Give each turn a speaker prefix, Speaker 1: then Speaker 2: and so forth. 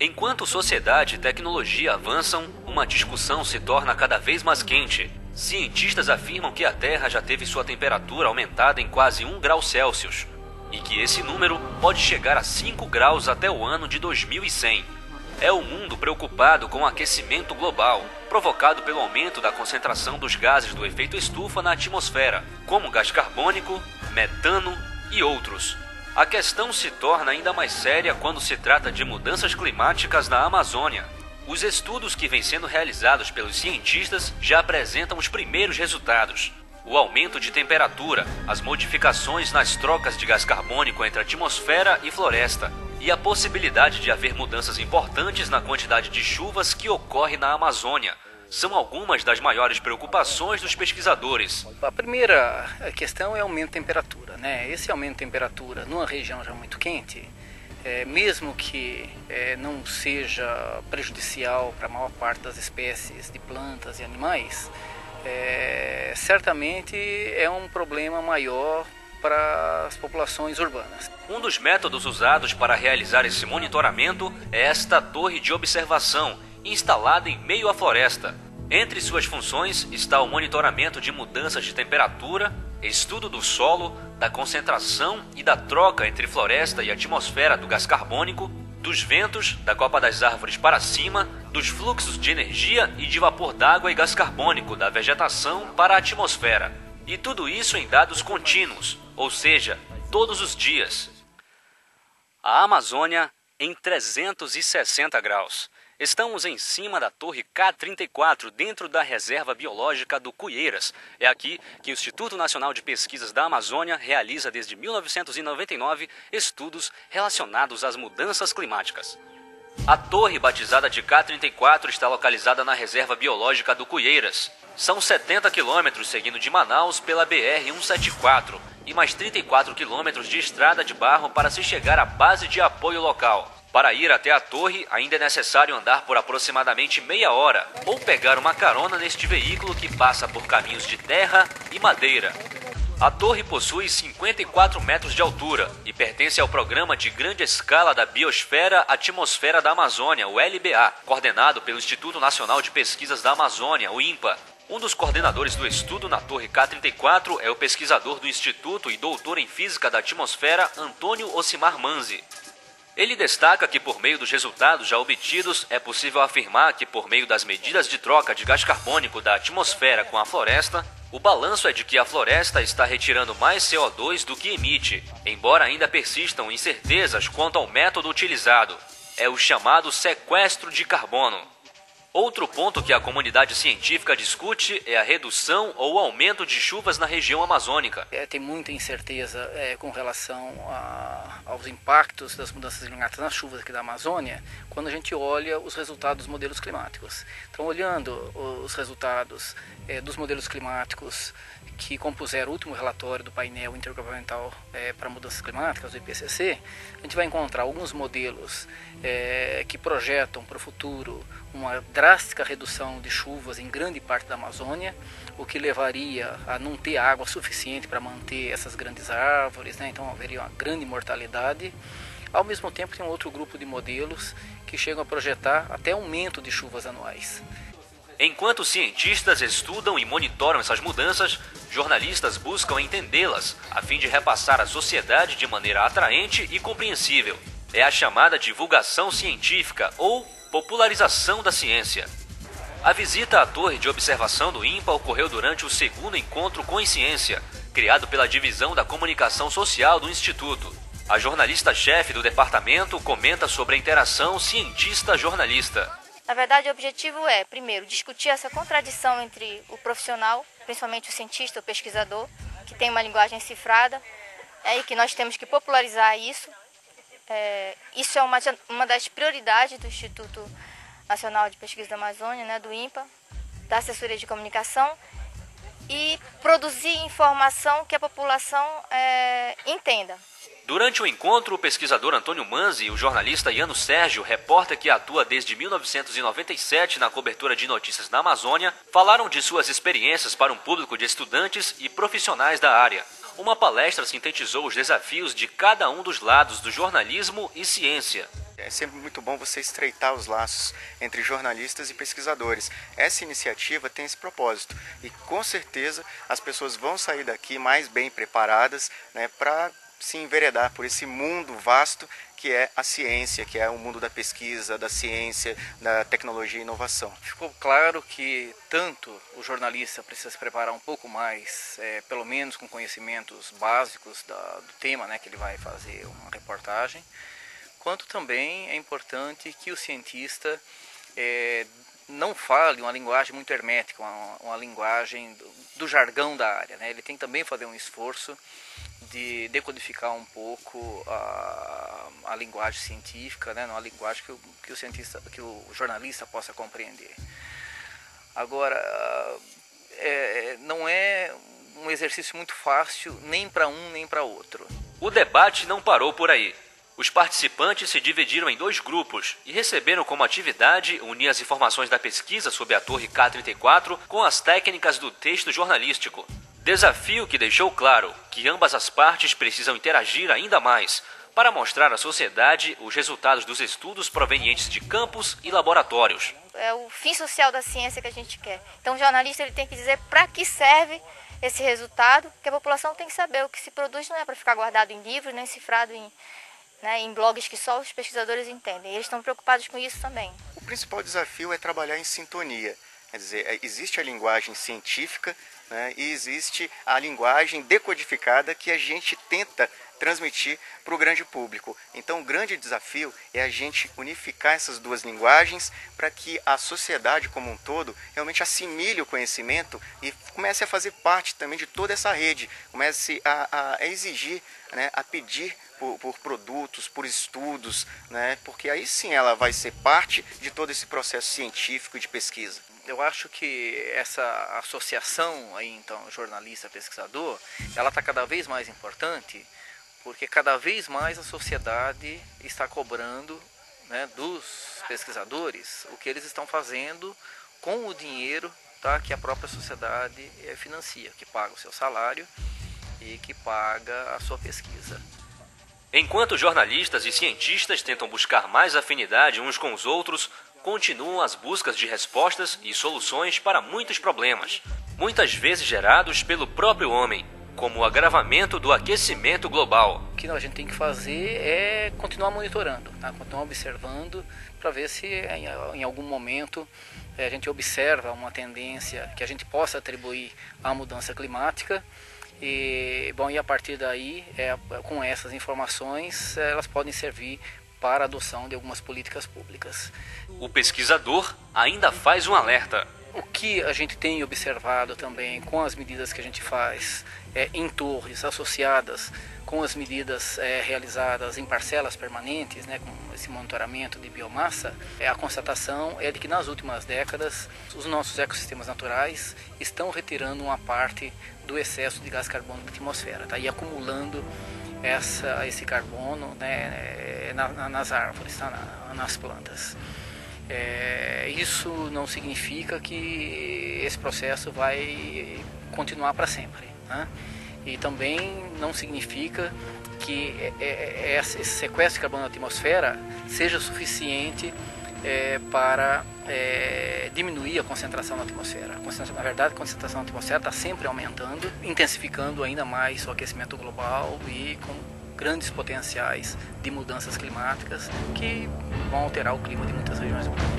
Speaker 1: Enquanto sociedade e tecnologia avançam, uma discussão se torna cada vez mais quente. Cientistas afirmam que a Terra já teve sua temperatura aumentada em quase 1 grau Celsius e que esse número pode chegar a 5 graus até o ano de 2100. É o mundo preocupado com o aquecimento global, provocado pelo aumento da concentração dos gases do efeito estufa na atmosfera, como gás carbônico, metano e outros. A questão se torna ainda mais séria quando se trata de mudanças climáticas na Amazônia. Os estudos que vêm sendo realizados pelos cientistas já apresentam os primeiros resultados. O aumento de temperatura, as modificações nas trocas de gás carbônico entre atmosfera e floresta, e a possibilidade de haver mudanças importantes na quantidade de chuvas que ocorre na Amazônia, são algumas das maiores preocupações dos pesquisadores.
Speaker 2: A primeira questão é o aumento de temperatura, né? Esse aumento de temperatura numa região já muito quente, mesmo que não seja prejudicial para a maior parte das espécies de plantas e animais, certamente é um problema maior para as populações urbanas.
Speaker 1: Um dos métodos usados para realizar esse monitoramento é esta torre de observação, instalada em meio à floresta. Entre suas funções está o monitoramento de mudanças de temperatura, estudo do solo, da concentração e da troca entre floresta e atmosfera do gás carbônico, dos ventos, da copa das árvores para cima, dos fluxos de energia e de vapor d'água e gás carbônico da vegetação para a atmosfera. E tudo isso em dados contínuos, ou seja, todos os dias. A Amazônia em 360 graus. Estamos em cima da Torre K34, dentro da Reserva Biológica do Cuieiras. É aqui que o Instituto Nacional de Pesquisas da Amazônia realiza desde 1999 estudos relacionados às mudanças climáticas. A torre, batizada de K34, está localizada na Reserva Biológica do Cuieiras. São 70 quilômetros seguindo de Manaus pela BR-174 e mais 34 quilômetros de estrada de barro para se chegar à base de apoio local. Para ir até a torre, ainda é necessário andar por aproximadamente meia hora ou pegar uma carona neste veículo que passa por caminhos de terra e madeira. A torre possui 54 metros de altura e pertence ao Programa de Grande Escala da Biosfera Atmosfera da Amazônia, o LBA, coordenado pelo Instituto Nacional de Pesquisas da Amazônia, o INPA. Um dos coordenadores do estudo na Torre K34 é o pesquisador do Instituto e doutor em Física da Atmosfera, Antônio Ocimar Manzi. Ele destaca que, por meio dos resultados já obtidos, é possível afirmar que, por meio das medidas de troca de gás carbônico da atmosfera com a floresta, o balanço é de que a floresta está retirando mais CO2 do que emite, embora ainda persistam incertezas quanto ao método utilizado. É o chamado sequestro de carbono. Outro ponto que a comunidade científica discute é a redução ou aumento de chuvas na região amazônica.
Speaker 2: Tem muita incerteza com relação aos impactos das mudanças climáticas nas chuvas aqui da Amazônia, quando a gente olha os resultados dos modelos climáticos. Então, olhando os resultados dos modelos climáticos que compuseram o último relatório do painel intergovernamental para mudanças climáticas, do IPCC, a gente vai encontrar alguns modelos que projetam para o futuro uma drástica redução de chuvas em grande parte da Amazônia, o que levaria a não ter água suficiente para manter essas grandes árvores, né? Então haveria uma grande mortalidade. Ao mesmo tempo, tem um outro grupo de modelos que chegam a projetar até aumento de chuvas anuais.
Speaker 1: Enquanto cientistas estudam e monitoram essas mudanças, jornalistas buscam entendê-las, a fim de repassar à sociedade de maneira atraente e compreensível. É a chamada divulgação científica ou popularização da ciência. A visita à torre de observação do INPA ocorreu durante o segundo encontro Consciência, criado pela Divisão da Comunicação Social do Instituto. A jornalista-chefe do departamento comenta sobre a interação cientista-jornalista.
Speaker 3: Na verdade, o objetivo é, primeiro, discutir essa contradição entre o profissional, principalmente o cientista, o pesquisador, que tem uma linguagem cifrada, e que nós temos que popularizar isso. Isso é uma das prioridades do Instituto Nacional de Pesquisa da Amazônia, né, do INPA, da assessoria de comunicação, e produzir informação que a população entenda.
Speaker 1: Durante o encontro, o pesquisador Antônio Manzi e o jornalista Iano Sérgio, repórter que atua desde 1997 na cobertura de notícias na Amazônia, falaram de suas experiências para um público de estudantes e profissionais da área. uma palestra sintetizou os desafios de cada um dos lados do jornalismo e ciência.
Speaker 4: É sempre muito bom você estreitar os laços entre jornalistas e pesquisadores. Essa iniciativa tem esse propósito e com certeza as pessoas vão sair daqui mais bem preparadas, né, para se enveredar por esse mundo vasto que é a ciência, que é o mundo da pesquisa, da ciência, da tecnologia e inovação.
Speaker 2: Ficou claro que tanto o jornalista precisa se preparar um pouco mais, pelo menos com conhecimentos básicos do tema, né, que ele vai fazer uma reportagem, quanto também é importante que o cientista não fale uma linguagem muito hermética, uma linguagem do jargão da área, né? Ele tem que também fazer um esforço de decodificar um pouco a linguagem científica, né? Uma linguagem que o jornalista possa compreender. Agora, não é um exercício muito fácil nem para um nem para outro.
Speaker 1: O debate não parou por aí. Os participantes se dividiram em 2 grupos e receberam como atividade unir as informações da pesquisa sobre a Torre K34 com as técnicas do texto jornalístico. Desafio que deixou claro que ambas as partes precisam interagir ainda mais para mostrar à sociedade os resultados dos estudos provenientes de campos e laboratórios.
Speaker 3: É o fim social da ciência que a gente quer. Então o jornalista ele tem que dizer para que serve esse resultado, que a população tem que saber. O que se produz não é para ficar guardado em livros, nem cifrado em blogs que só os pesquisadores entendem. Eles estão preocupados com isso também.
Speaker 4: O principal desafio é trabalhar em sintonia. Quer dizer, existe a linguagem científica, né, e existe a linguagem decodificada que a gente tenta transmitir para o grande público. Então o grande desafio é a gente unificar essas 2 linguagens para que a sociedade como um todo realmente assimile o conhecimento e comece a fazer parte também de toda essa rede, comece a exigir, né, a pedir por produtos, por estudos, né, porque aí sim ela vai ser parte de todo esse processo científico e de pesquisa.
Speaker 2: Eu acho que essa associação aí, então, jornalista-pesquisador, ela está cada vez mais importante, porque cada vez mais a sociedade está cobrando, né, dos pesquisadores o que eles estão fazendo com o dinheiro, tá, que a própria sociedade financia, que paga o seu salário e que paga a sua pesquisa.
Speaker 1: Enquanto jornalistas e cientistas tentam buscar mais afinidade uns com os outros, continuam as buscas de respostas e soluções para muitos problemas, muitas vezes gerados pelo próprio homem, como o agravamento do aquecimento global.
Speaker 2: O que a gente tem que fazer é continuar monitorando, tá? Continuar observando para ver se em algum momento a gente observa uma tendência que a gente possa atribuir à mudança climática. E a partir daí, com essas informações, elas podem servir para a adoção de algumas políticas públicas.
Speaker 1: O pesquisador ainda faz um alerta.
Speaker 2: O que a gente tem observado também com as medidas que a gente faz em torres associadas com as medidas realizadas em parcelas permanentes, né, com esse monitoramento de biomassa, a constatação é de que nas últimas décadas os nossos ecossistemas naturais estão retirando uma parte do excesso de gás carbono da atmosfera, tá? E acumulando esse carbono, né, nas árvores, tá? Nas plantas. Isso não significa que esse processo vai continuar para sempre, né? E também não significa que esse sequestro de carbono na atmosfera seja suficiente para diminuir a concentração na atmosfera. Na verdade, a concentração na atmosfera está sempre aumentando, intensificando ainda mais o aquecimento global e com grandes potenciais de mudanças climáticas que vão alterar o clima de muitas regiões do mundo.